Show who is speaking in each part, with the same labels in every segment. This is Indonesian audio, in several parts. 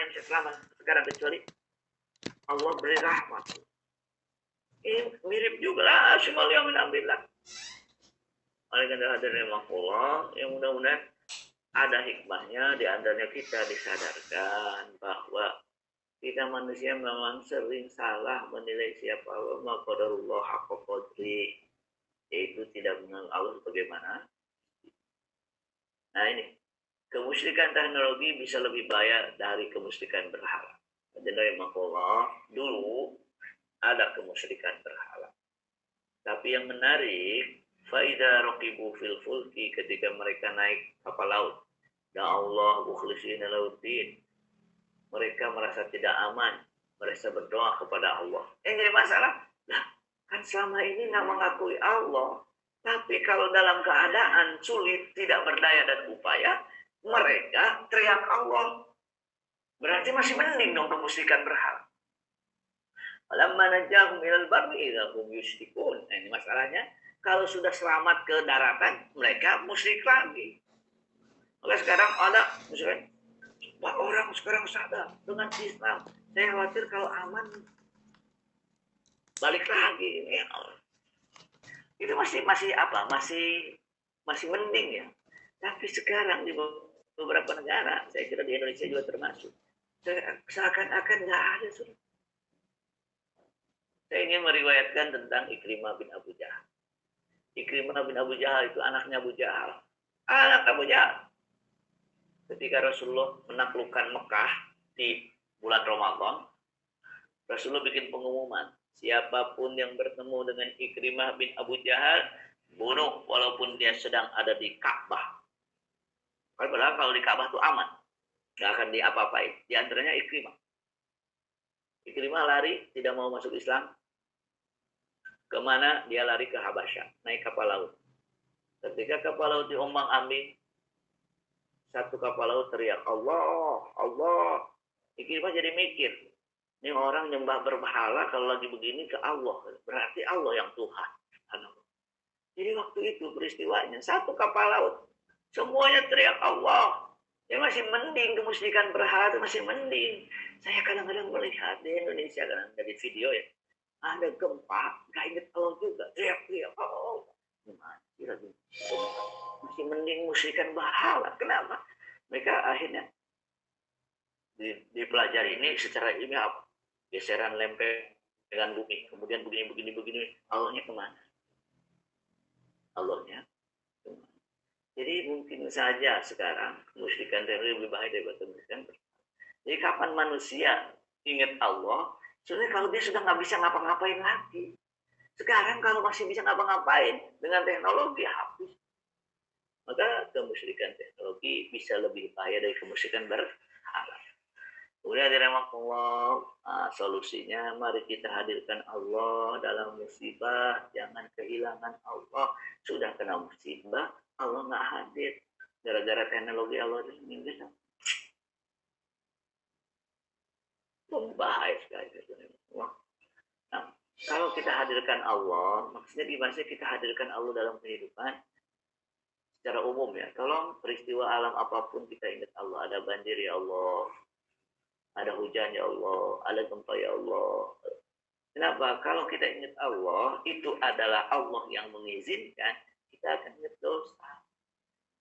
Speaker 1: yang bisa selamat sekarang kecuali Allah beri rahmat. Ini mirip juga lah semua yang menambillah. Oleh karena hadirnya Allah, yang mudah-mudahan ada hikmahnya, di antaranya kita disadarkan bahwa kita manusia memang sering salah menilai siapa Allah, maqadarullah haqqa qadri, yaitu tidak mengenal Allah sebagaimana. Nah ini, kemusyrikan teknologi bisa lebih bahaya dari kemusyrikan berhala. Jadi Allah dulu ada kemusyrikan berhala. Tapi yang menarik, faida raqibu fil fulki, ketika mereka naik kapal laut, ya Allah mukhlisina lauddin, mereka merasa tidak aman, mereka berdoa kepada Allah. Yang jadi masalah, lah kan selama ini nggak mengakui Allah, tapi kalau dalam keadaan sulit, tidak berdaya dan upaya, mereka teriak Allah. Berarti masih mending dong kemusyrikan berhala. Falamma najahum ilal barri idza hum yusyrikun. Nah, ini masalahnya, kalau sudah selamat ke daratan, mereka musyrik lagi. Maka sekarang ada misalkan Pak orang sekarang sadar dengan Islam. Saya khawatir kalau aman balik lagi. Ya, itu masih apa? Masih mending ya. Tapi sekarang di beberapa negara, saya kira di Indonesia juga termasuk, seakan-akan nggak ada sudah. Saya ingin meriwayatkan tentang Ikrimah bin Abu Jahal. Ikrimah bin Abu Jahal itu anaknya Abu Jahal. Anak Abu Jahal. Ketika Rasulullah menaklukkan Mekah di bulan Ramadan, Rasulullah bikin pengumuman, siapapun yang bertemu dengan Ikrimah bin Abu Jahal, bunuh walaupun dia sedang ada di Ka'bah. Padahal kalau di Ka'bah itu aman, nggak akan diapa-apain. Di antaranya Ikrimah. Ikrimah lari, tidak mau masuk Islam. Kemana? Dia lari ke Habasyah, naik kapal laut. Ketika kapal laut diombang-ambing, satu kapal laut teriak, Allah, Allah. Ikrimah jadi mikir, ini orang nyembah berhala kalau lagi begini ke Allah. Berarti Allah yang Tuhan. Jadi waktu itu peristiwanya, satu kapal laut, semuanya teriak Allah. Ya masih mending, kemusyrikan berhala itu masih mending. Saya kadang-kadang melihat di Indonesia, kadang dari video ya, ada gempa, gak inget Allah juga, teriak-teriak, oh, gimana lagi? Masih mending musyrikan berhala. Kenapa? Mereka akhirnya dipelajari ini secara ilmiah, geseran lempeng dengan bumi, kemudian begini, Allahnya kemana? Allahnya kemana? Jadi mungkin saja sekarang musyrikan teknologi lebih bahaya daripada musyrikan berhala. Jadi kapan manusia ingat Allah? Sebenarnya kalau dia sudah nggak bisa ngapa-ngapain lagi. Sekarang kalau masih bisa ngapa-ngapain dengan teknologi, habis. Maka kemusyrikan teknologi bisa lebih bahaya dari kemusyrikan berhala. Kemudian Allah, solusinya mari kita hadirkan Allah dalam musibah. Jangan kehilangan Allah. Sudah kena musibah, Allah nggak hadir. Gara-gara teknologi Allah itu meninggal. Bahaya sekali. Nah, kalau kita hadirkan Allah, maksudnya di masa kita hadirkan Allah dalam kehidupan secara umum ya. Tolong peristiwa alam apapun kita ingat Allah. Ada banjir ya Allah, ada hujan ya Allah, ada gempa ya Allah. Kenapa? Kalau kita ingat Allah, itu adalah Allah yang mengizinkan, kita akan ingat dosa.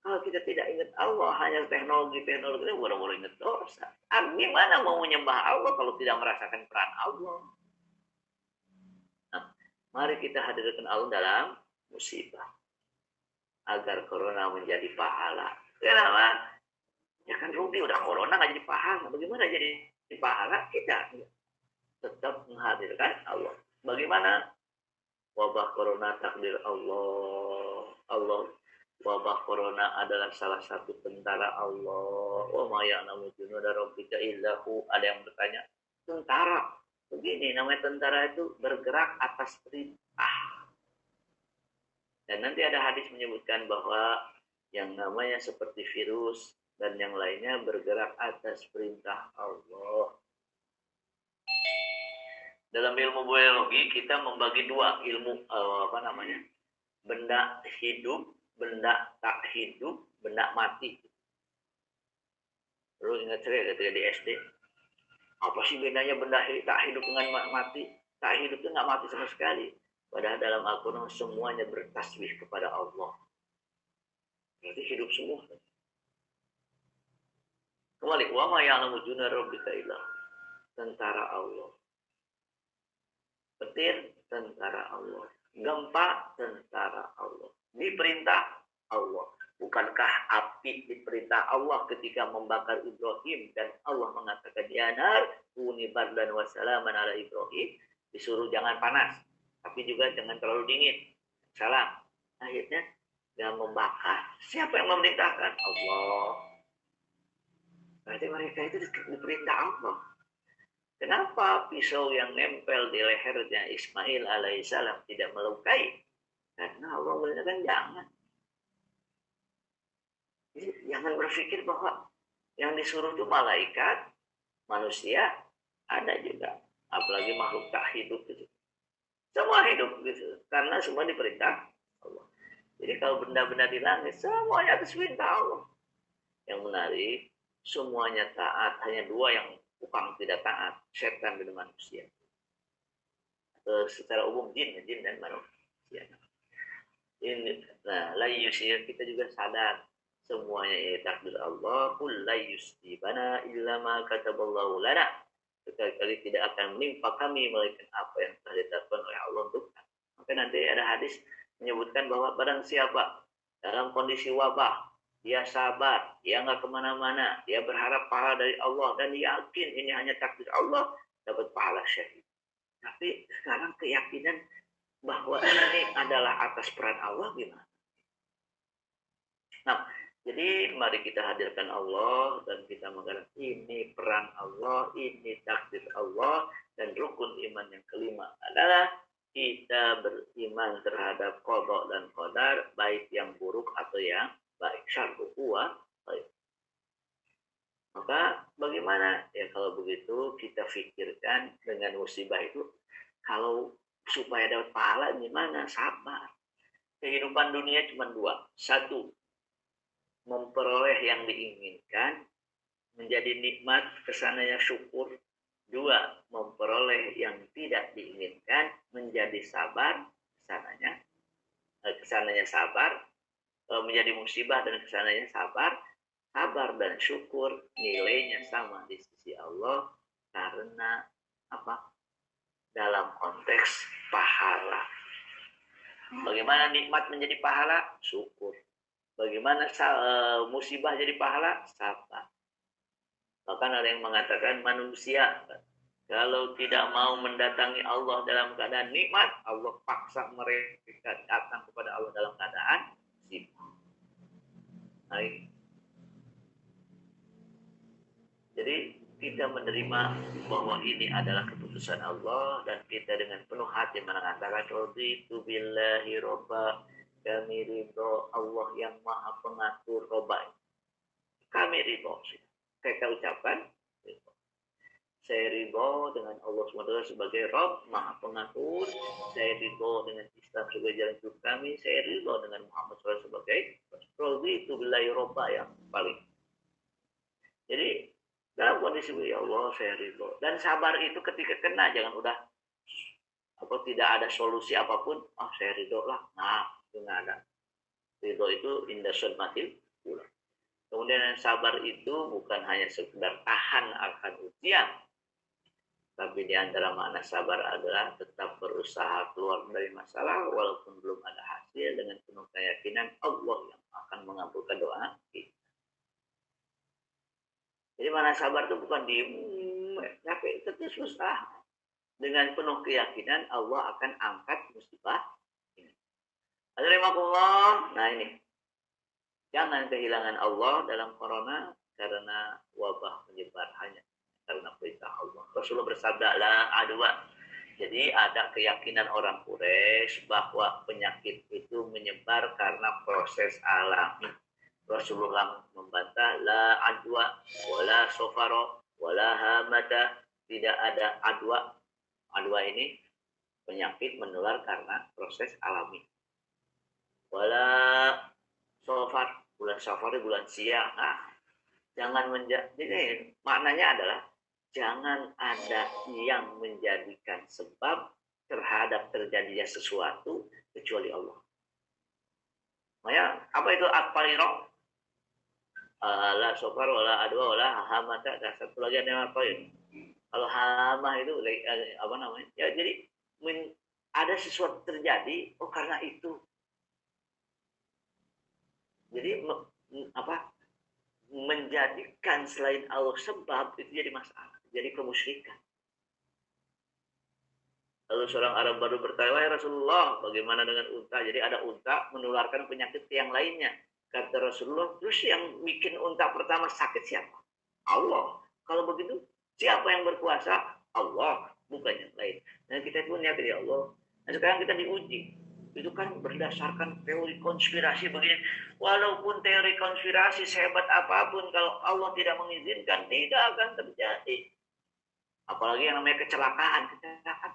Speaker 1: Kalau kita tidak ingat Allah, hanya teknologi itu baru-baru ingat dosa. Gimana mau menyembah Allah kalau tidak merasakan peran Allah? Nah, mari kita hadirkan Allah dalam musibah. Agar corona menjadi pahala. Kenapa? Ya kan rugi, udah corona nggak jadi pahala. Bagaimana jadi pahala? Kita tetap menghadirkan Allah. Bagaimana? Wabah corona takdir Allah. Wabah corona adalah salah satu tentara Allah. Wa ma ya'lamu junuda rabbika illa hu. Ada yang bertanya, tentara. Begini, namanya tentara itu bergerak atas perintah. Dan nanti ada hadis menyebutkan bahwa yang namanya seperti virus dan yang lainnya bergerak atas perintah Allah. Dalam ilmu biologi kita membagi dua ilmu benda hidup, benda tak hidup, benda mati. Terus ingat saya ketika di SD, Apa sih bedanya benda tak hidup dengan mati? Tak hidup itu nggak mati sama sekali. Padahal dalam Al-Quran semuanya bertasbih kepada Allah. Berarti hidup semua. Kembali, wa ma ya'lamu junuda rabbika illa tentara Allah. Petir, tentara Allah. Gempa, tentara Allah. Diperintah Allah. Bukankah api diperintah Allah ketika membakar Ibrahim dan Allah mengatakan ya nar kuni bardan wa salaman ala Ibrahim, disuruh jangan panas tapi juga jangan terlalu dingin. Salam. Akhirnya dia membakar. Siapa yang memerintahkan? Allah. Berarti mereka itu diperintah Allah. Kenapa pisau yang nempel di lehernya Ismail alaihissalam tidak melukai? Karena Allah mengatakan jangan. Jadi, jangan berpikir bahwa yang disuruh itu malaikat, manusia, ada juga. Apalagi makhluk tak hidup gitu. Semua hidup gitu. Karena semua diperintah Allah. Jadi kalau benda-benda di langit, semuanya atas perintah Allah. Yang menarik, semuanya taat. Hanya dua yang bukan tidak taat. Setan dan manusia. Secara umum jin dan manusia. Nah, la yusir kita juga sadar. Semuanya ini takdir Allah. Qul la yusibana illa ma kataballahu lana. Sekali-kali tidak akan menimpa kami melainkan apa yang telah ditetapkan oleh Allah untuk kami. Maka nanti ada hadis menyebutkan bahwa barang siapa dalam kondisi wabah, dia sabar, dia nggak kemana-mana, dia berharap pahala dari Allah dan yakin ini hanya takdir Allah, dapat pahala syahid. Tapi sekarang keyakinan bahwa ini adalah atas peran Allah gimana? Nah, jadi mari kita hadirkan Allah dan kita mengatakan ini peran Allah, ini takdir Allah, dan rukun iman yang kelima adalah kita beriman terhadap qada dan qadar, baik yang buruk atau yang baik. Syar'u wa baik. Maka bagaimana? Ya kalau begitu kita pikirkan dengan musibah itu, kalau supaya dapat pahala gimana? Sabar. Kehidupan dunia cuma dua. Satu, memperoleh yang diinginkan, menjadi nikmat, kesananya syukur. Dua, memperoleh yang tidak diinginkan, menjadi sabar, kesananya sabar, menjadi musibah dan kesananya sabar. Sabar dan syukur nilainya sama di sisi Allah karena apa? Dalam konteks pahala. Bagaimana nikmat menjadi pahala? Syukur. Bagaimana musibah jadi pahala? Sabar. Bahkan ada yang mengatakan manusia kalau tidak mau mendatangi Allah dalam keadaan nikmat, Allah paksa mereka datang kepada Allah dalam keadaan sibuk. Baik. Jadi kita menerima bahwa ini adalah keputusan Allah dan kita dengan penuh hati mengatakan raditu billahi robba, kami ridho Allah yang maha pengatur robba. Kami ridho. Kita ucapkan saya ridho dengan Allah SWT sebagai Rabb maha pengatur. Saya ridho dengan Islam sebagai jalan hidup kami. Saya ridho dengan Muhammad SAW sebagai raditu billahi robba yang paling. Jadi dalam kondisi ya Allah saya ridho. Dan sabar itu ketika kena jangan udah tidak ada solusi apapun. Saya ridho lah. Nah, itu nggak ada. Ridho itu indah sunmatil pula. Kemudian yang sabar itu bukan hanya sekedar tahan akan ujian, tapi di antara makna sabar adalah tetap berusaha keluar dari masalah walaupun belum ada hasil dengan penuh keyakinan Allah yang akan mengabulkan doa kita. Jadi makna sabar itu bukan diem, tapi tetap usaha dengan penuh keyakinan Allah akan angkat musibah ini. Alhamdulillah. Nah ini. Jangan kehilangan Allah dalam corona karena wabah menyebar hanya karena perintah Allah. Rasulullah bersabda la adwa. Jadi ada keyakinan orang Quraisy bahwa penyakit itu menyebar karena proses alami. Rasulullah membantah la adwa wala sofaro wala hamata, tidak ada adwa. Adwa ini penyakit menular karena proses alami. Wala sofar, bulan safar bulan siang. Nah, jangan jadi maknanya adalah jangan ada yang menjadikan sebab terhadap terjadinya sesuatu kecuali Allah. Makanya apa itu at-tariqah? La sofar wala adwa wala hamata, ada satu lagi yang apa ya? Kalau hamah itu apa namanya? Ya jadi ada sesuatu terjadi, oh karena itu. Jadi apa? Menjadikan selain Allah sebab itu jadi masalah, jadi kemusyrikan. Lalu seorang Arab baru bertanya, wahai Rasulullah, bagaimana dengan unta? Jadi ada unta menularkan penyakit yang lainnya. Kata Rasulullah, terus yang bikin unta pertama sakit siapa? Allah. Kalau begitu, siapa yang berkuasa? Allah, bukan yang lain. Dan kita pun yakin ya Allah. Nah sekarang kita diuji. Itu kan berdasarkan teori konspirasi begini. Walaupun teori konspirasi sehebat apapun, kalau Allah tidak mengizinkan, tidak akan terjadi. Apalagi yang namanya kecelakaan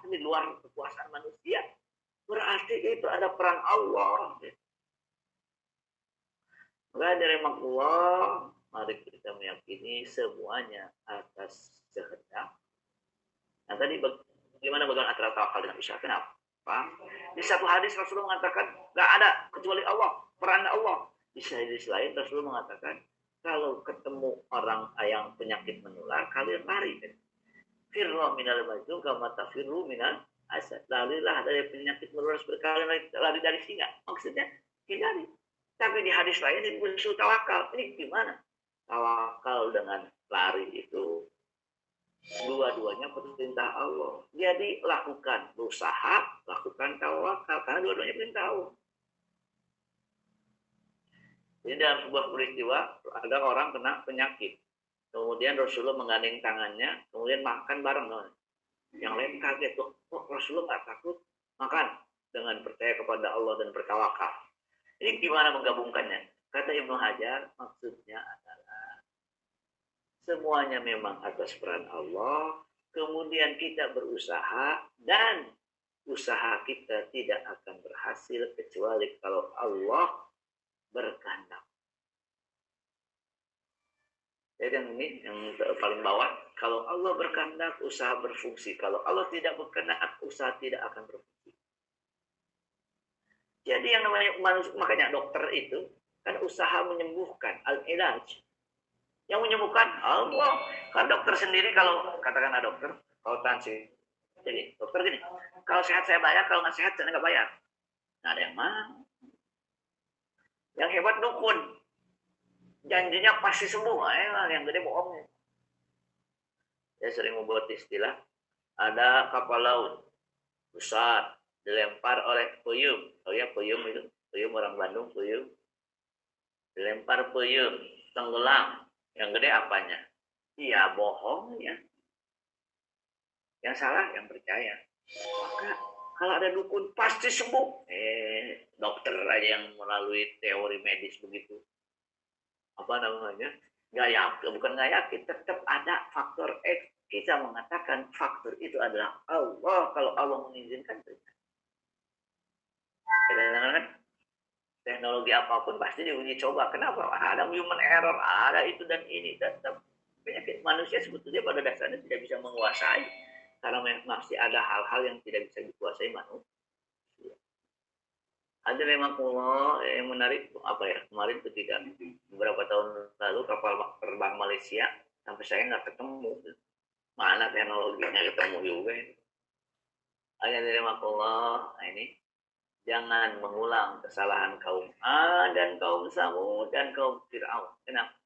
Speaker 1: di luar kekuasaan manusia. Berarti itu ada peran Allah. Maka dari Allah, mari kita meyakini semuanya atas kehendak. Nah tadi bagaimana antara tawakal dengan usaha? Kenapa? Di satu hadis Rasulullah mengatakan nggak ada kecuali Allah, peran Allah. Di hadis lain Rasulullah mengatakan kalau ketemu orang yang penyakit menular, kalian lari. Firru minal majnun kama tafirru minal asad. Larilah dari penyakit menular seperti kalian lari dari singa. Maksudnya hindari. Tapi di hadis lain ini musuh tawakal. Ini gimana? Tawakal dengan lari itu dua-duanya perintah Allah. Jadi lakukan berusaha, lakukan tawakal karena dua-duanya perintah Allah. Jadi dalam sebuah peristiwa ada orang kena penyakit. Kemudian Rasulullah menggandeng tangannya, kemudian makan bareng. Yang lain kaget tuh, kok Rasulullah nggak takut makan dengan percaya kepada Allah dan bertawakal. Ini gimana menggabungkannya? Kata Ibnu Hajar, maksudnya adalah semuanya memang atas peran Allah, kemudian kita berusaha dan usaha kita tidak akan berhasil kecuali kalau Allah berkehendak. Jadi yang ini yang paling bawah, kalau Allah berkehendak usaha berfungsi, kalau Allah tidak berkehendak usaha tidak akan berfungsi. Jadi yang namanya manusia, makanya dokter itu kan usaha menyembuhkan, al-ilaj. Yang menyembuhkan Allah. Kan dokter sendiri kalau katakanlah dokter, kalau tansi, jadi dokter gini, kalau sehat saya bayar, kalau nggak sehat saya nggak bayar. Nggak ada yang mau. Yang hebat dukun. Janjinya pasti sembuh, yang gede bohong. Saya sering membuat istilah, ada kapal laut besar dilempar oleh puyuh. Oh ya puyuh itu, puyuh orang Bandung puyuh. Dilempar puyuh, tenggelam. Yang gede apanya? Iya bohong ya. Yang salah yang percaya. Maka kalau ada dukun pasti sembuh. Dokter aja yang melalui teori medis begitu. Apa namanya? Nggak yakin, bukan nggak yakin, tetap ada faktor X. Kita mengatakan faktor itu adalah Allah. Kalau Allah mengizinkan terjadi. Kadang-kadang teknologi apapun pasti diuji coba. Kenapa? Ada human error, ada itu dan ini. Tetap penyakit manusia sebetulnya pada dasarnya tidak bisa menguasai. Karena masih ada hal-hal yang tidak bisa dikuasai manusia. Ada memang yang menarik apa ya, kemarin ketika beberapa tahun lalu kapal terbang Malaysia sampai saya nggak ketemu mana teknologinya ketemu juga ini. Ada memang nah ini jangan mengulang kesalahan kaum Ad dan kaum Samud dan kaum Fir'aun. Kenapa?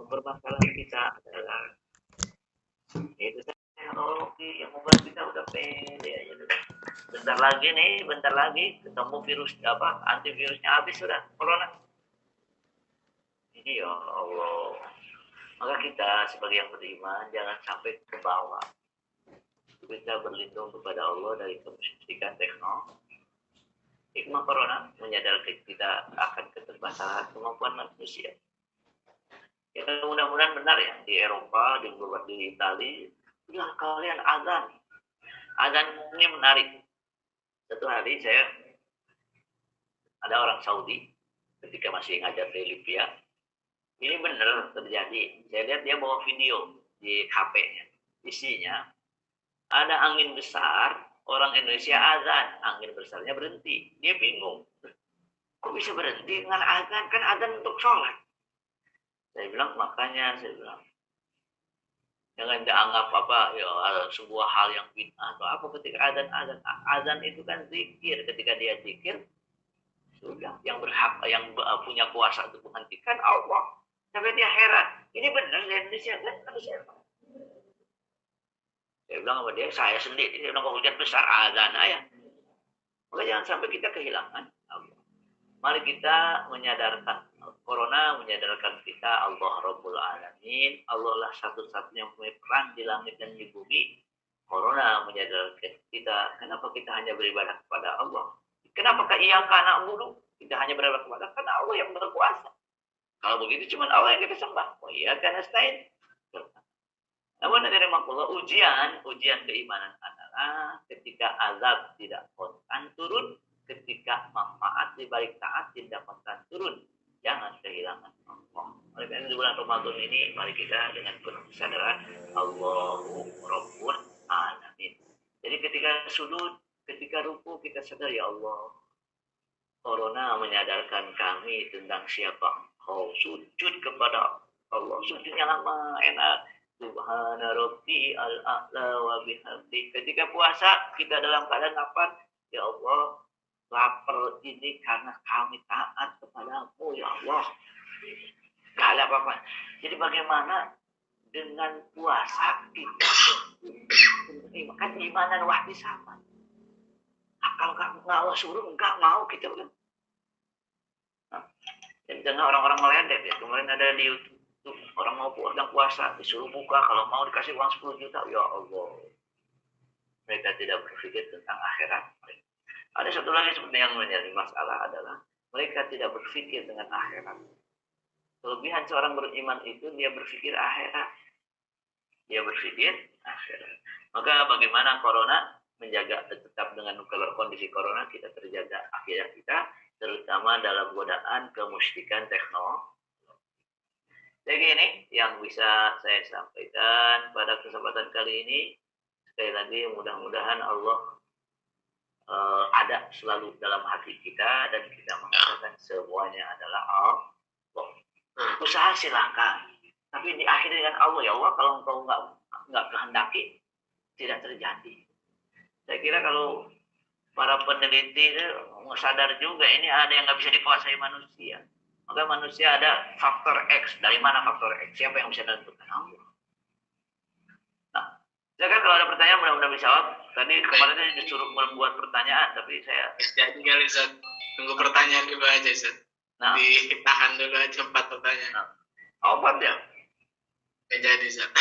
Speaker 1: permasalahan kita adalah itu teknologi yang membuat kita udah pede aja. Bentar lagi ketemu virus apa antivirusnya habis sudah corona. Ini ya Allah. Maka kita sebagai yang beriman jangan sampai ke bawah. Kita berlindung kepada Allah dari kemusyrikan teknologi. Hikmah corona menyadarkan kita akan keterbatasan kemampuan manusia. Ya, mudah-mudahan benar ya di Eropa, di Italia, bilang kalian azan. Azan ini menarik. Satu hari ada orang Saudi ketika masih ngajar di Libya. Ini benar terjadi. Saya lihat dia bawa video di HP-nya. Isinya ada angin besar, orang Indonesia azan, angin besarnya berhenti. Dia bingung. Kok bisa berhenti dengan azan? Kan azan untuk sholat. Saya bilang, jangan dianggap sebuah hal yang bid'ah atau apa ketika azan itu kan zikir. Ketika dia zikir, sudah yang berhak, yang punya kuasa untuk menghentikan Allah. Sampai dia heran, ini benar di Indonesia kan? Saya bilang sama dia, saya sendiri, dia bilang hujan besar azan ayah. Maka jangan sampai kita kehilangan Allah. Mari kita menyadarkan corona, menyadarkan kita Allah Rabbul Alamin. Allah lah satu-satunya peran di langit dan di bumi. Corona menyadarkan kita, kenapa kita hanya beribadah kepada Allah? Kenapa iyyaka na'budu? Kita hanya beribadah kepada karena Allah yang berkuasa. Kalau begitu cuma Allah yang kita sembah. Oh iya, karena stain. Namun dari makulah ujian keimanan adalah ketika azab tidak konstan turun, ketika manfaat di balik taat tidak konstan turun, jangan kehilangan Allah. Oleh karena di bulan Ramadan ini, mari kita dengan penuh kesadaran Allahu Rabbul Alamin. Jadi ketika sujud, ketika ruku kita sadar ya Allah. Corona menyadarkan kami tentang siapa Engkau. Sujud kepada Allah. Sujudnya lama, enak. Subhana Rabbi al-a'la wa bihamdi. Ketika puasa, kita dalam keadaan lapar. Ya Allah, lapar ini karena kami taat kepadamu, ya Allah. Gak ada apa-apa. Jadi bagaimana dengan puasa kita? Kan imanan wahdi sama. Kalau nggak Allah suruh, nggak mau kita kan. Jadi jangan orang-orang meledek ya. Kemarin ada di YouTube orang mau puasa disuruh buka, kalau mau dikasih uang 10 juta. Ya Allah. Mereka tidak berpikir tentang akhirat. Ada satu lagi sebenarnya yang menjadi masalah adalah mereka tidak berpikir dengan akhirat. Kelebihan seorang beriman itu dia berpikir akhirat. Dia berpikir akhirat. Maka bagaimana corona menjaga tetap dengan kondisi corona kita terjaga akidah kita, terutama dalam godaan kemusyrikan teknologi. Jadi ini yang bisa saya sampaikan pada kesempatan kali ini. Sekali lagi mudah-mudahan Allah ada selalu dalam hati kita dan kita mengatakan semuanya adalah Allah. Usaha silahkan, tapi diakhiri dengan Allah. Ya Allah, kalau engkau nggak kehendaki, tidak terjadi. Saya kira kalau para peneliti sadar juga ini ada yang nggak bisa dikuasai manusia. Maka manusia ada faktor X. Dari mana faktor X? Siapa yang bisa menentukan? Allah. Nah, saya kan kalau ada pertanyaan mudah-mudahan bisa jawab. Tadi kemarin saya disuruh membuat pertanyaan, tapi saya
Speaker 2: tinggal Zat. Tunggu pertanyaan dulu aja Zat. Nah, ditahan dulu aja 4 pertanyaan.
Speaker 1: Obat ya?
Speaker 2: Jadi Zat.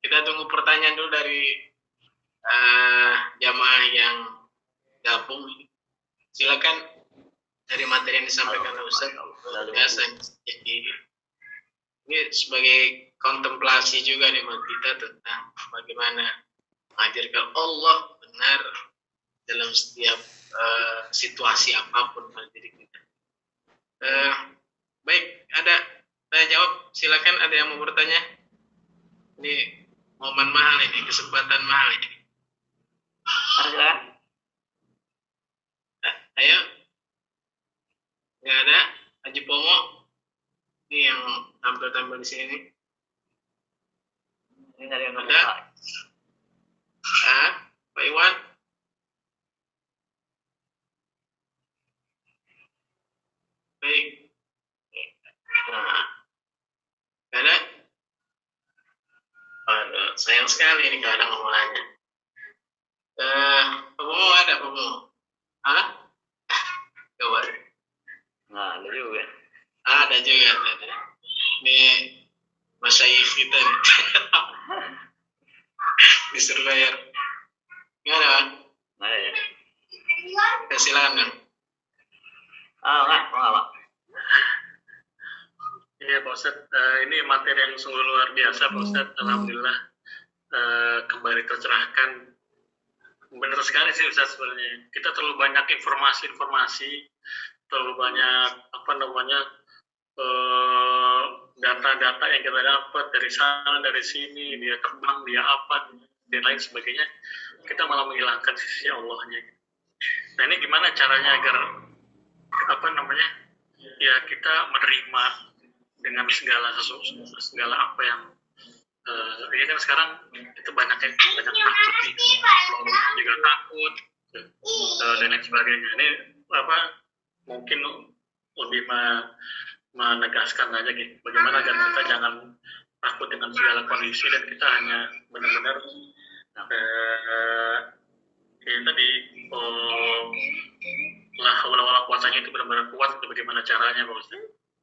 Speaker 2: Kita tunggu pertanyaan dulu dari jamaah yang gabung. Silakan dari materi yang disampaikan oleh Ustaz. Biasa. Jadi ini sebagai kontemplasi juga nih buat kita tentang bagaimana mengajarkan Allah benar dalam setiap situasi apapun pada diri kita. Baik, ada tanya jawab. Silakan, ada yang mau bertanya. Ini momen mahal ini, kesempatan mahal ini.
Speaker 1: Silakan.
Speaker 2: Ayo. Nggak ada. Haji Pomo. Ini yang tampil-tampil di sini.
Speaker 1: Ini dari yang
Speaker 2: ada. Pak Iwan. Baik. Nah. Nggak ada. sekali ini kadang ngomongnya. Pemu ada pemu. Hah? Coba.
Speaker 1: Nah, ada juga.
Speaker 2: Ada juga. Ada. Ini masyayikh kita nih. Di Surabaya. Gimana, Bang?
Speaker 1: Ada ya.
Speaker 2: Silakan, Bang.
Speaker 1: Enggak.
Speaker 3: Iya Pak Ustadz, ini materi yang sungguh luar biasa Pak Ustadz. Alhamdulillah kembali tercerahkan. Benar sekali sih Ustadz, sebenarnya kita terlalu banyak informasi, terlalu banyak data-data yang kita dapat dari sana dari sini, dia terbang, dia apa dan lain sebagainya, kita malah menghilangkan sisi Allahnya. Nah ini gimana caranya agar ya kita menerima dengan segala apa yang ini kan sekarang itu banyak takut nih, juga takut dan lain sebagainya. Ini mungkin lebih menegaskan aja gitu, bagaimana agar kita jangan takut dengan segala kondisi dan kita hanya benar-benar tadi lah awal-awal puasanya itu benar-benar kuat. Itu bagaimana caranya Pak Ustaz?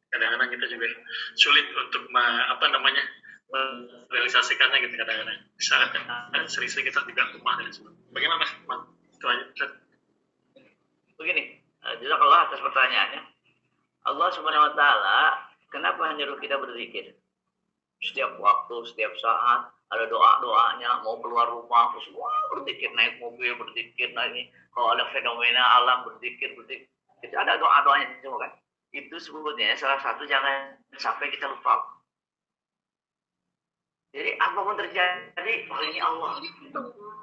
Speaker 3: Kadang-kadang kita juga sulit untuk merealisasikannya gitu kadang-kadang. Saat sering-sering kita juga lemah dan sebagainya. Bagaimana Mas? Itu aja Ustaz.
Speaker 1: Begini, jazakallah atas pertanyaannya. Allah Subhanahu wa taala kenapa menyuruh kita berzikir? Setiap waktu, setiap saat ada doa-doanya, mau keluar rumah terus berzikir, naik mobil berzikir, naik kalau ada fenomena alam berzikir. Itu ada doa-doanya semua kan? Itu sebetulnya salah satu jangan sampai kita lupa. Jadi apapun terjadi, ini Allah.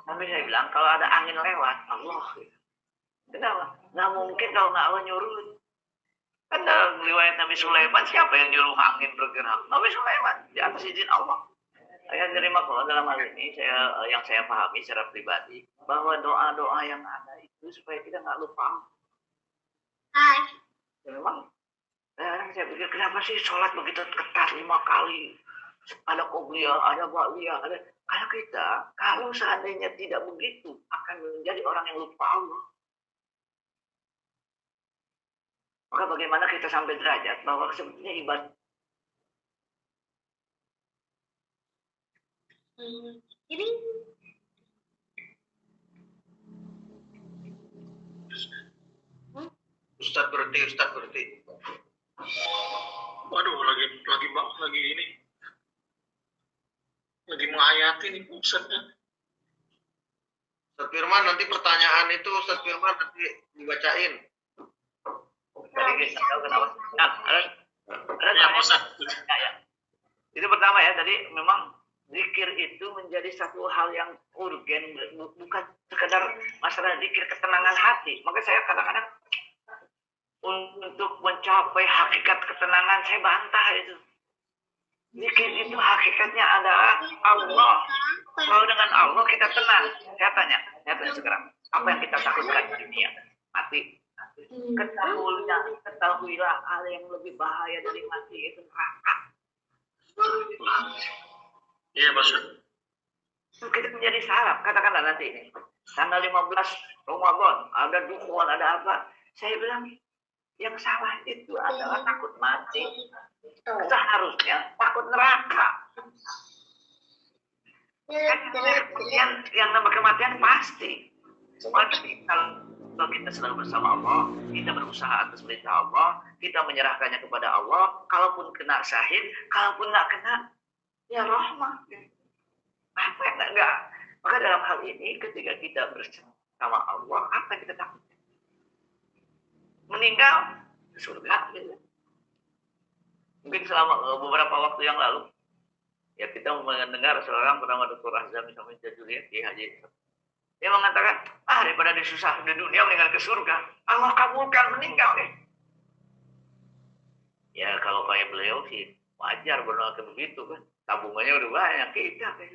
Speaker 1: Tapi saya bilang kalau ada angin lewat, Allah. Kenapa? Nggak mungkin kalau nggak Allah nyuruh. Kan dalam riwayat Nabi Sulaiman, siapa yang nyuruh angin bergerak? Nabi Sulaiman, di atas izin Allah. Saya terima kalau dalam hal ini yang saya pahami secara pribadi bahwa doa-doa yang ada itu supaya kita nggak lupa. Memang saya pikir kenapa sih sholat begitu ketat 5 kali, ada qobliyah, ada ba'diyah, ada. Karena kita kalau seandainya tidak begitu akan menjadi orang yang lupa Allah. Maka bagaimana kita sampai derajat bahwa sebetulnya ibadah
Speaker 4: Ini
Speaker 2: Ustadz berhenti.
Speaker 3: Waduh, lagi ini. Lagi menghayati nih Ustadz.
Speaker 2: Ustadz Firman, nanti pertanyaan itu Ustadz Firman nanti dibacain.
Speaker 1: Tadi kita tahu kenapa. Nah, ada
Speaker 3: Ustadz.
Speaker 1: Ya. Itu pertama ya, tadi memang zikir itu menjadi satu hal yang urgen, bukan sekedar masalah zikir ketenangan hati. Maka saya kadang-kadang untuk mencapai hakikat ketenangan saya bantah itu. Zikir itu hakikatnya adalah Allah. Kalau dengan Allah kita tenang. Saya tanya sekarang, apa yang kita takutkan di dunia? Mati. Ketahuilah hal yang lebih bahaya dari mati itu neraka.
Speaker 3: Iya maksud.
Speaker 1: Kita menjadi salaf, katakanlah nanti ini tanggal 15 Ramadan ada dukhul, ada apa? Saya bilang yang salah itu adalah takut mati. Seharusnya takut neraka. Yang nama kematian pasti. Tapi kalau kita selalu bersama Allah, kita berusaha atas perintah Allah, kita menyerahkannya kepada Allah. Kalaupun kena syahid, kalaupun nggak kena, ya rahmat. Apa yang enggak? Maka dalam hal ini ketika kita bersama Allah, apa yang kita takut? Meninggal surga. Mungkin selama beberapa waktu yang lalu, ya kita mendengar seorang bernama Dr. Razam Misalnya Jaduliyah di Haji. Dia mengatakan, daripada disusah di dunia meninggal ke surga, Allah kabulkan meninggal deh. Ya kalau kayak beliau sih wajar berdoa begitu kan. Tabungannya udah banyak kita kan.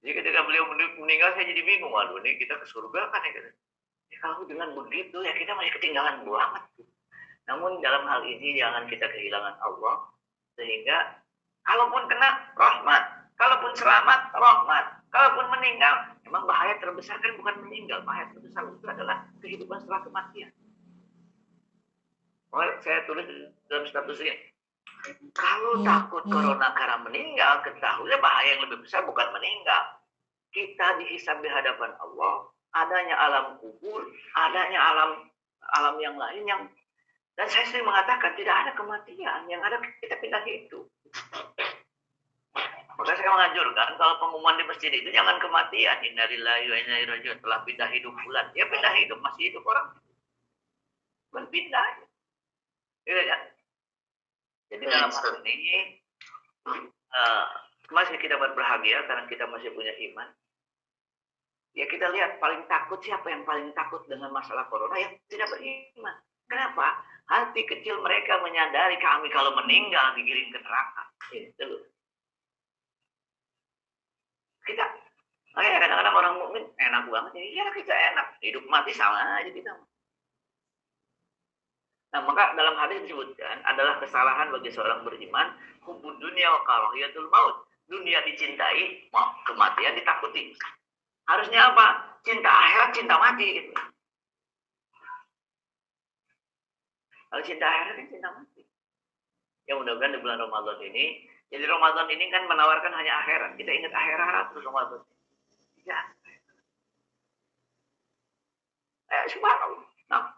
Speaker 1: Jadi ketika beliau meninggal saya jadi bingung, waduh ini kita ke surga kan ya. Ya kalau dengan begitu ya kita masih ketinggalan banget. Namun dalam hal ini jangan kita kehilangan Allah sehingga kalaupun kena rahmat, Kalaupun selamat, rahmat. Kalaupun meninggal, memang bahaya terbesar kan bukan meninggal. Bahaya terbesar itu adalah kehidupan setelah kematian. Oh, saya tulis dalam statusnya. Kalau takut corona karena meninggal, ketahuilah bahaya yang lebih besar bukan meninggal. Kita dihisab di hadapan Allah, adanya alam kubur, adanya alam yang lain yang, dan saya sering mengatakan tidak ada kematian, yang ada kita pindah hidup. Maka saya menganjurkan kalau pengumuman di masjid itu jangan kematian, innalillahi wa inna ilaihi raji'un, telah pindah hidup bulan. Ya pindah hidup, masih hidup orang. Bukan pindah. Ya. Jadi dalam hal ini masih kita berbahagia karena kita masih punya iman. Ya kita lihat paling takut siapa yang paling takut dengan masalah corona, yang tidak beriman. Kenapa? Hati kecil mereka menyadari kami kalau meninggal digiring ke neraka. Itu loh. Kita, kadang-kadang orang mukmin enak banget. Iya kita enak, hidup mati sama aja kita. Nah maka dalam hadis disebutkan adalah kesalahan bagi seorang beriman, hubbud dunya wa karahiyatul maut. Dunia dicintai, kematian ditakuti. Harusnya apa? Cinta akhirat, cinta mati. Gitu. Kalau cinta akhirat kan cinta mati. Ya mudah-mudahan di bulan Ramadan ini, jadi Ramadan ini kan menawarkan hanya akhirat. Kita ingat akhirat terus Ramadan. Ya. Subhanallah. Nah,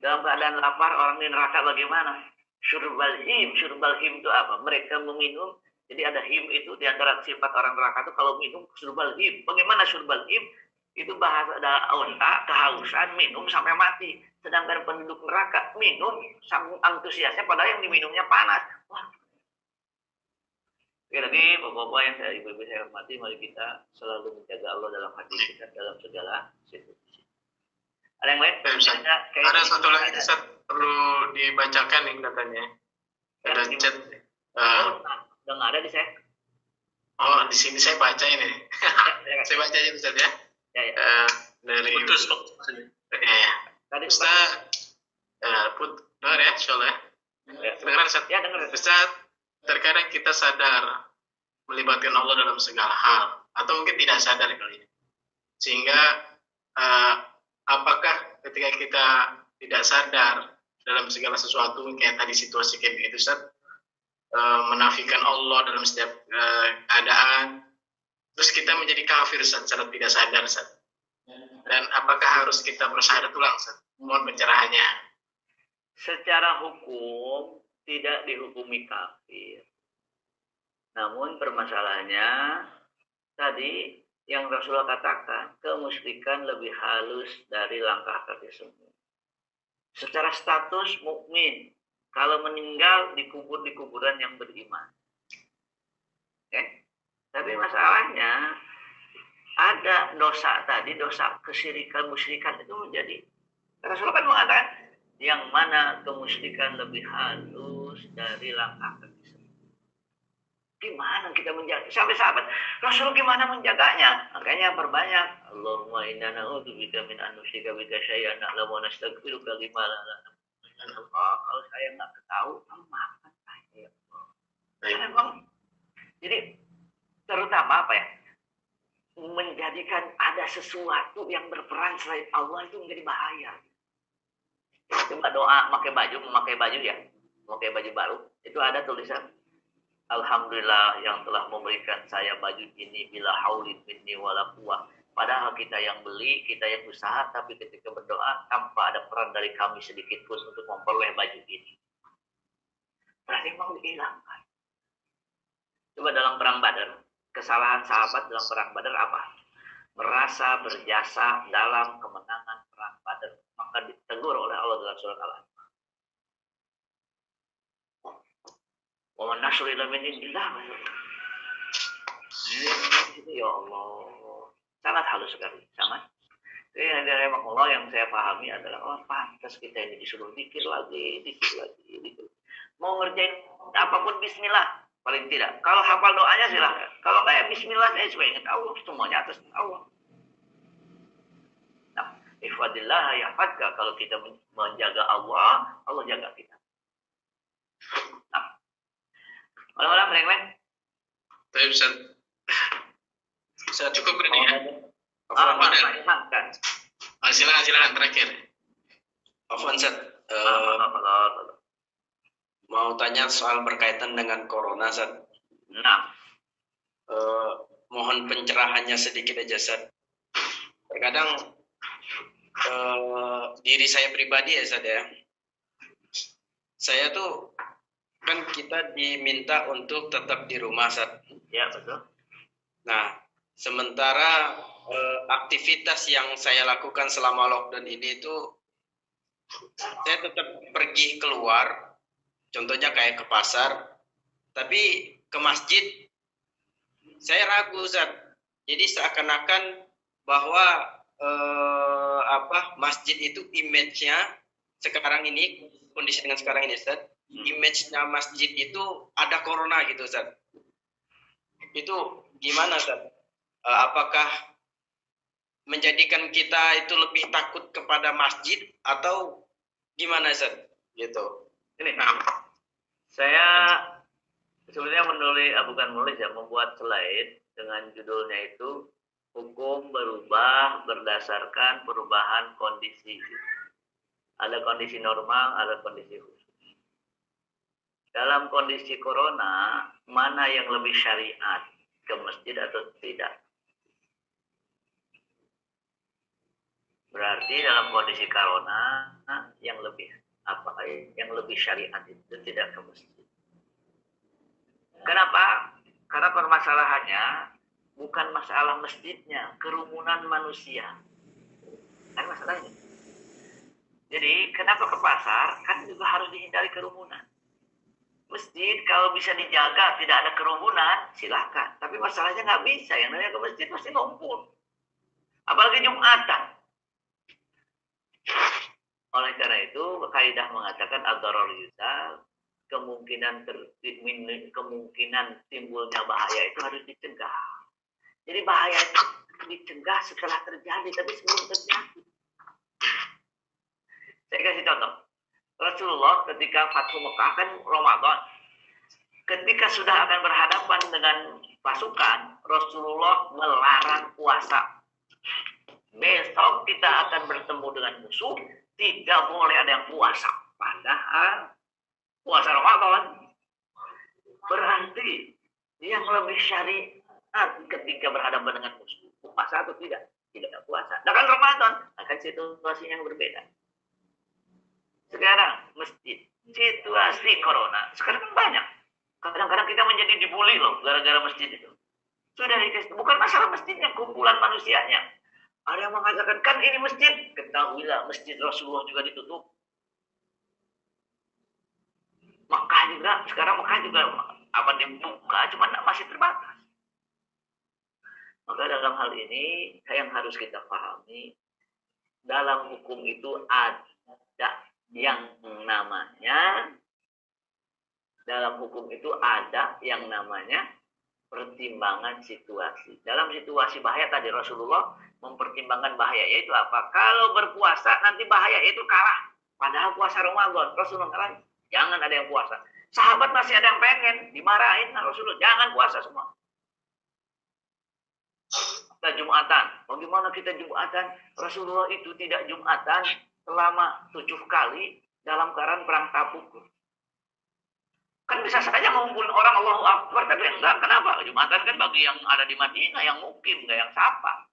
Speaker 1: dalam keadaan lapar orang di neraka bagaimana? Syurbal him itu apa? Mereka meminum. Jadi ada him itu di antara sifat orang neraka itu kalau minum syurbal him. Bagaimana syurbal him? Itu bahasa ada onta, kehausan, minum sampai mati. Sedangkan penduduk neraka minum sampai antusiasnya padahal yang diminumnya panas. Wah. Oke, lagi bapak-bapak yang ibu-ibu saya hormati, mari kita selalu menjaga Allah dalam hati kita dalam segala situasi. Ada yang lain?
Speaker 2: Ada satu lagi Ustaz perlu dibacakan nih katanya. Ada chat.
Speaker 1: Udah nggak ada di saya.
Speaker 2: Oh, di sini saya baca ini. Saya baca aja Ustaz ya.
Speaker 1: Ya.
Speaker 2: Dari
Speaker 3: putus kok.
Speaker 2: Ya.
Speaker 1: Tadi
Speaker 2: Ustaz, dengar ya, insyaallah. Dengar Ustaz.
Speaker 1: Ya, dengar.
Speaker 2: Ustaz, terkadang kita sadar melibatkan Allah dalam segala hal, atau mungkin tidak sadar kali ini. Sehingga apakah ketika kita tidak sadar dalam segala sesuatu, kayak tadi situasi kayak begitu Ustaz, menafikan Allah dalam setiap keadaan, terus kita menjadi kafir Ustaz, secara tidak sadar Ustaz. Dan apakah harus kita bersyahadat ulang Ustaz? Mohon pencerahannya.
Speaker 1: Secara hukum tidak dihukumi kafir. Namun permasalahannya tadi yang Rasulullah katakan, kemusyrikan lebih halus dari langkah kaki semua. Secara status mukmin, kalau meninggal dikubur di kuburan yang beriman. Tapi masalahnya ada dosa tadi, dosa kesyirikan, musyrikan itu menjadi, Rasulullah kan mengatakan yang mana kemusyrikan lebih halus dari langkah kaki semua. Gimana kita menjaga? Sampai sahabat Rasul gimana menjaganya? Makanya perbanyak. Allahumma inna na'udzubika min an nusyrika bika syai'an na'lamu wa nastaghfiruka lima la na'lamu. Allah, kalau saya nggak tahu, maafkan saya. Memang. Jadi terutama apa ya? Menjadikan ada sesuatu yang berperan selain Allah itu menjadi bahaya. Coba doa memakai baju ya, memakai baju baru. Itu ada tulisan. Alhamdulillah yang telah memberikan saya baju ini bila haulin minni wala quwwah. Padahal kita yang beli, kita yang usaha, tapi ketika berdoa tanpa ada peran dari kami sedikit pun untuk memperoleh baju ini. Berarti memang dihilangkan. Coba dalam perang Badar, kesalahan sahabat dalam perang Badar apa? Merasa berjasa dalam kemenangan perang Badar, maka ditegur oleh Allah dalam surat Al-Anfal. Wa man nasru illa min indillah. Ya Allah, sangat halus sekali, sangat. Jadi dari Allah yang saya pahami adalah, oh pantas kita ini disuruh dikir lagi. Mau ngerjain apapun Bismillah, paling tidak. Kalau hafal doanya silahkan. Kalau kayak Bismillah saya juga ingat Allah, semuanya atas Allah. Nah, ifadillah yahfadka, kalau kita menjaga Allah, Allah jaga kita. Nah, orang-orang lain.
Speaker 2: Tapi Ustaz, Ustaz, cukup berarti ya?
Speaker 1: Makan.
Speaker 2: Silakan terakhir.
Speaker 4: Afwan Ustaz, mau tanya soal berkaitan dengan corona Ustaz.
Speaker 1: Nah,
Speaker 4: Mohon pencerahannya sedikit aja Ustaz. Terkadang diri saya pribadi ya Ustaz ya. Saya tuh kan kita diminta untuk tetap di rumah Ustaz.
Speaker 1: ya betul.
Speaker 4: Nah, sementara aktivitas yang saya lakukan selama lockdown ini itu saya tetap pergi keluar, contohnya kayak ke pasar, tapi ke masjid saya ragu Ustaz. Jadi seakan-akan bahwa masjid itu image-nya sekarang ini, kondisi dengan sekarang ini Ustaz, image-nya masjid itu ada corona gitu Ustaz. Itu gimana Ustaz? Apakah menjadikan kita itu lebih takut kepada masjid atau gimana Ustaz? Gitu.
Speaker 1: Ini, saya sebenarnya membuat slide dengan judulnya itu hukum berubah berdasarkan perubahan kondisi. Ada kondisi normal, ada kondisi khusus. Dalam kondisi corona, mana yang lebih syariat? Ke masjid atau tidak? Berarti dalam kondisi corona yang lebih syariat itu tidak ke masjid. Kenapa? Karena permasalahannya bukan masalah masjidnya, kerumunan manusia. Kan masalahnya. Jadi kenapa ke pasar? Kan juga harus dihindari kerumunan. Masjid kalau bisa dijaga tidak ada kerumunan, silahkan. Tapi masalahnya nggak bisa. Yang namanya ke masjid pasti ngumpul. Apalagi Jumatan. Oleh karena itu, kaidah mengatakan ad-darar yuzal, kemungkinan timbulnya bahaya itu harus dicegah. Jadi bahaya itu dicegah setelah terjadi, tapi sebelum terjadi. Saya kasih contoh. Rasulullah ketika Fathu Mekah kan Ramadan. Ketika sudah akan berhadapan dengan pasukan, Rasulullah melarang puasa. Besok kita akan bertemu dengan musuh, tidak boleh ada yang puasa. Padahal puasa Ramadan berarti yang lebih syariat ketika berhadapan dengan musuh. Puasa atau tidak? Tidak puasa. Nah kan Ramadan akan situasi yang berbeda. Sekarang masjid, situasi corona, sekarang kan banyak. Kadang-kadang kita menjadi dibully loh gara-gara masjid itu. Sudah dikasih, bukan masalah masjidnya, kumpulan manusianya. Ada yang mengatakan, kan ini masjid. Ketahuilah, masjid Rasulullah juga ditutup. Sekarang Mekah juga dibuka, cuma masih terbatas. Maka dalam hal ini, yang harus kita pahami, dalam hukum itu ada yang namanya pertimbangan situasi. Dalam situasi bahaya tadi Rasulullah mempertimbangkan bahaya yaitu apa? Kalau berpuasa nanti bahaya itu kalah. Padahal puasa Ramadan Rasulullah katakan jangan ada yang puasa. Sahabat masih ada yang pengen dimarahin Rasulullah, jangan puasa semua. Kita Jumatan. Bagaimana kita Jumatan? Rasulullah itu tidak Jumatan selama 7 kali dalam keadaan perang Tabuk. Kan bisa saja ngumpulin orang Allahu Akbar, tapi enggak. Kenapa? Jumatan kan bagi yang ada di Madinah, yang mukim, enggak yang sapa.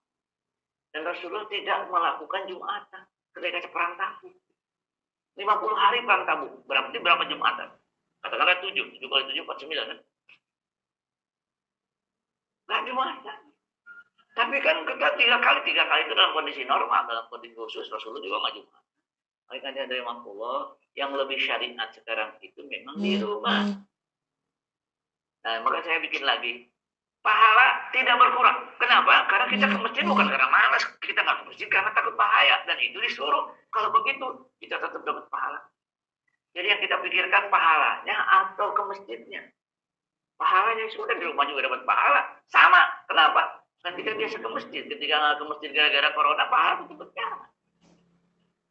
Speaker 1: Dan Rasulullah tidak melakukan Jumatan ketika perang Tabuk. 50 hari perang Tabuk. Berarti berapa Jumatan? Katakanlah 7 kali 7, 49 kan? Enggak Jumatan. Tapi kan kita 3 kali itu dalam kondisi normal, dalam kondisi khusus Rasulullah juga enggak Jumatan. Makanya dari Allah yang lebih syariat sekarang itu memang di rumah. Nah, maka saya bikin lagi. Pahala tidak berkurang. Kenapa? Karena kita ke masjid bukan karena malas. Kita nggak ke masjid karena takut bahaya. Dan itu disuruh. Kalau begitu, kita tetap dapat pahala. Jadi yang kita pikirkan pahalanya atau ke masjidnya. Pahalanya sudah di rumah juga dapat pahala. Sama. Kenapa? Kan kita biasa ke masjid. Ketika nggak ke masjid gara-gara corona, pahala itu berjalan.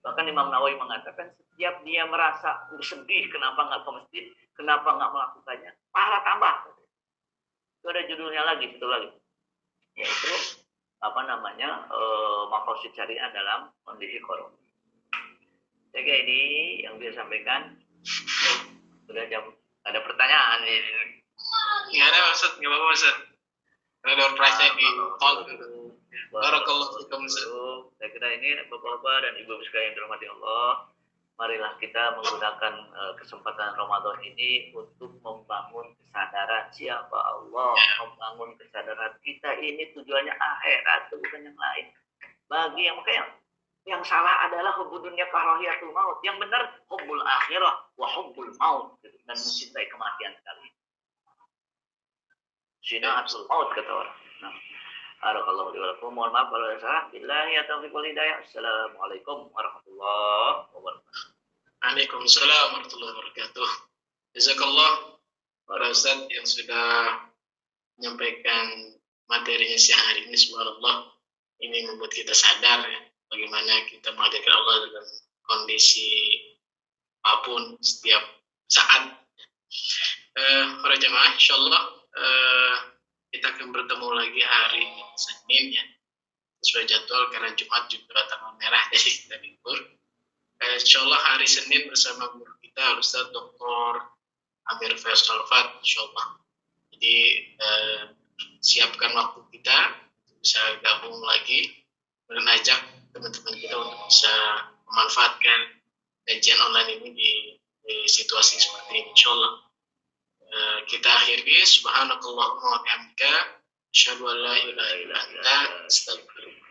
Speaker 1: Bahkan Imam Nawawi mengatakan setiap dia merasa sedih kenapa nggak ke masjid, kenapa nggak melakukannya, pahala tambah. Itu ada judulnya lagi, satu lagi, yaitu maqasid syariah dalam kondisi corona. Jadi ini yang bisa sampaikan. Sudah jam, ada pertanyaan ini.
Speaker 2: Nggak ada Ustaz, nggak apa-apa Ustaz. Ada door prize-nya di call. Barakallahu fikum Ustaz.
Speaker 1: Saya kira ini Bapak-bapak dan Ibu sekalian yang dirahmati Allah, marilah kita menggunakan kesempatan Ramadan ini untuk membangun kesadaran siapa Allah, membangun kesadaran kita ini tujuannya akhirat, bukan yang lain. Bagi yang salah adalah hubbud dunya karahiyatul maut, yang benar hubbul akhirah wa hubbul maut, dan mencintai kematian sekali. Sinaatul maut kata orang. Nah, barakallahu li wa lakum. Mohon maaf kalau ada salah. Billahi taufiq wal hidayah. Assalamualaikum warahmatullahi wabarakatuh.
Speaker 2: Waalaikumsalam warahmatullahi wabarakatuh. Jazakallah para Ustaz yang sudah menyampaikan materinya siang hari ini. Subhanallah, ini membuat kita sadar ya, bagaimana kita menghadirkan Allah dalam kondisi apapun setiap saat. Para jamaah, insyaallah kita akan bertemu lagi hari Senin ya, sesuai jadwal karena Jumat juga tanggal merah jadi kita libur. Insyaallah hari Senin bersama guru kita Ustaz Dr. Amir Faisal Fat, insyaallah. Jadi siapkan waktu kita bisa gabung lagi dan ajak teman-teman kita untuk bisa memanfaatkan kajian online ini di situasi seperti ini, insyaallah. Kita akhiri subhanakallahumma wa bihamdika asyhadu an la ilaha illa anta astaghfiruka